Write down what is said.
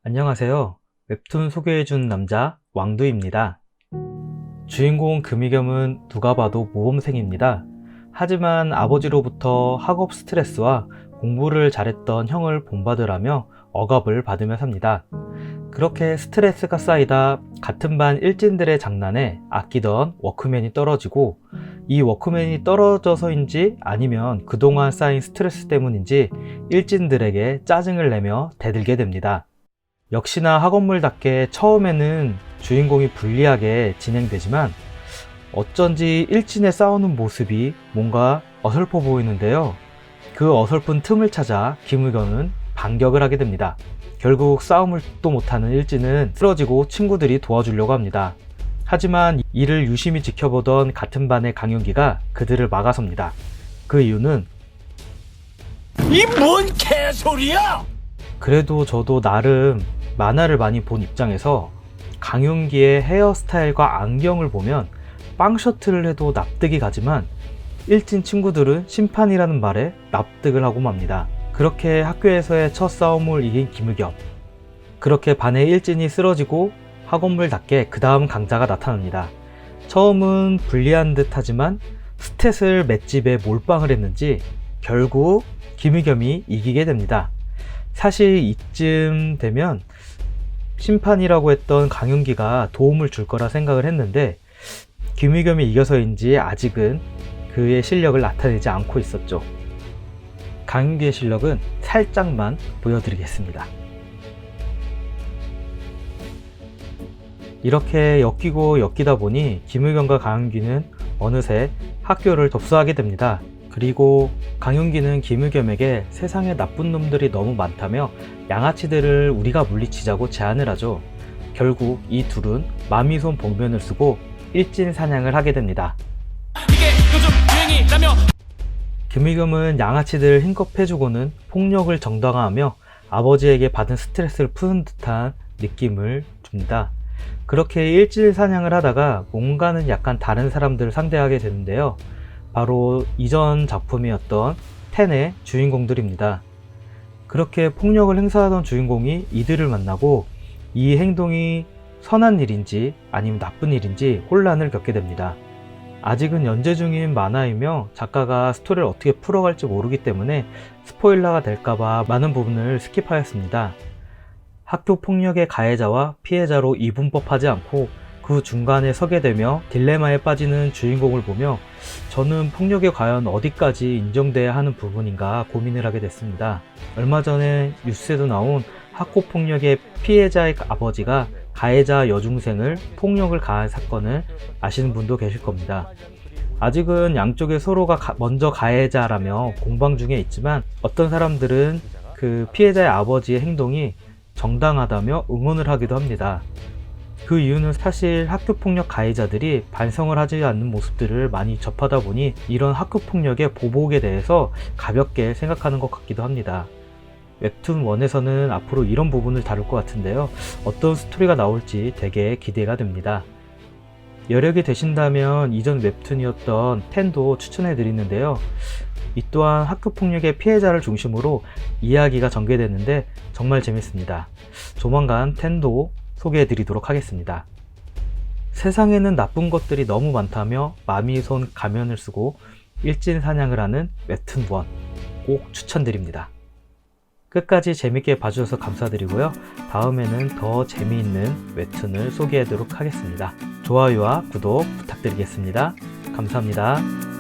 안녕하세요. 웹툰 소개해준 남자 왕두입니다. 주인공 금이겸은 누가 봐도 모범생입니다. 하지만 아버지로부터 학업 스트레스와 공부를 잘했던 형을 본받으라며 억압을 받으며 삽니다. 그렇게 스트레스가 쌓이다 같은 반 일진들의 장난에 아끼던 워크맨이 떨어지고, 이 워크맨이 떨어져서인지 아니면 그동안 쌓인 스트레스 때문인지 일진들에게 짜증을 내며 대들게 됩니다. 역시나 학원물답게 처음에는 주인공이 불리하게 진행되지만 어쩐지 일진의 싸우는 모습이 뭔가 어설퍼 보이는데요. 그 어설픈 틈을 찾아 김의겸은 반격을 하게 됩니다. 결국 싸움을 또 못하는 일진은 쓰러지고 친구들이 도와주려고 합니다. 하지만 이를 유심히 지켜보던 같은 반의 강윤기가 그들을 막아섭니다. 그 이유는 이 뭔 개소리야! 그래도 저도 나름 만화를 많이 본 입장에서 강윤기의 헤어스타일과 안경을 보면 빵 셔틀을 해도 납득이 가지만 일진 친구들은 심판이라는 말에 납득을 하고 맙니다. 그렇게 학교에서의 첫 싸움을 이긴 김의겸, 그렇게 반의 일진이 쓰러지고 학원물답게 그 다음 강자가 나타납니다. 처음은 불리한 듯 하지만 스탯을 맷집에 몰빵을 했는지 결국 김의겸이 이기게 됩니다. 사실 이쯤 되면 심판이라고 했던 강윤기가 도움을 줄 거라 생각을 했는데 김의겸이 이겨서인지 아직은 그의 실력을 나타내지 않고 있었죠. 강윤기의 실력은 살짝만 보여드리겠습니다. 이렇게 엮이고 엮이다 보니 김의겸과 강윤기는 어느새 학교를 접수하게 됩니다. 그리고 강윤기는 김의겸에게 세상에 나쁜 놈들이 너무 많다며 양아치들을 우리가 물리치자고 제안을 하죠. 결국 이 둘은 마미손 복면을 쓰고 일진 사냥을 하게 됩니다. 이게 요즘 유행이라며. 김의겸은 양아치들을 힘껏 패주고는 폭력을 정당화하며 아버지에게 받은 스트레스를 푸는 듯한 느낌을 줍니다. 그렇게 일진 사냥을 하다가 뭔가는 약간 다른 사람들을 상대하게 되는데요. 바로 이전 작품이었던 텐의 주인공들입니다. 그렇게 폭력을 행사하던 주인공이 이들을 만나고 이 행동이 선한 일인지 아니면 나쁜 일인지 혼란을 겪게 됩니다. 아직은 연재 중인 만화이며 작가가 스토리를 어떻게 풀어갈지 모르기 때문에 스포일러가 될까봐 많은 부분을 스킵하였습니다. 학교 폭력의 가해자와 피해자로 이분법하지 않고 그 중간에 서게 되며 딜레마에 빠지는 주인공을 보며 저는 폭력이 과연 어디까지 인정돼야 하는 부분인가 고민을 하게 됐습니다. 얼마 전에 뉴스에도 나온 학교 폭력의 피해자의 아버지가 가해자 여중생을 폭력을 가한 사건을 아시는 분도 계실 겁니다. 아직은 양쪽의 서로가 먼저 가해자라며 공방 중에 있지만 어떤 사람들은 그 피해자의 아버지의 행동이 정당하다며 응원을 하기도 합니다. 그 이유는 사실 학교폭력 가해자들이 반성을 하지 않는 모습들을 많이 접하다 보니 이런 학교폭력의 보복에 대해서 가볍게 생각하는 것 같기도 합니다. 웹툰 1에서는 앞으로 이런 부분을 다룰 것 같은데요. 어떤 스토리가 나올지 되게 기대가 됩니다. 여력이 되신다면 이전 웹툰이었던 텐도 추천해 드리는데요. 이 또한 학교폭력의 피해자를 중심으로 이야기가 전개되는데 정말 재밌습니다. 조만간 텐도 소개해 드리도록 하겠습니다. 세상에는 나쁜 것들이 너무 많다며 마미손 가면을 쓰고 일진 사냥을 하는 웹툰 1 꼭 추천드립니다. 끝까지 재밌게 봐주셔서 감사드리고요. 다음에는 더 재미있는 웹툰을 소개하도록 하겠습니다. 좋아요와 구독 부탁드리겠습니다. 감사합니다.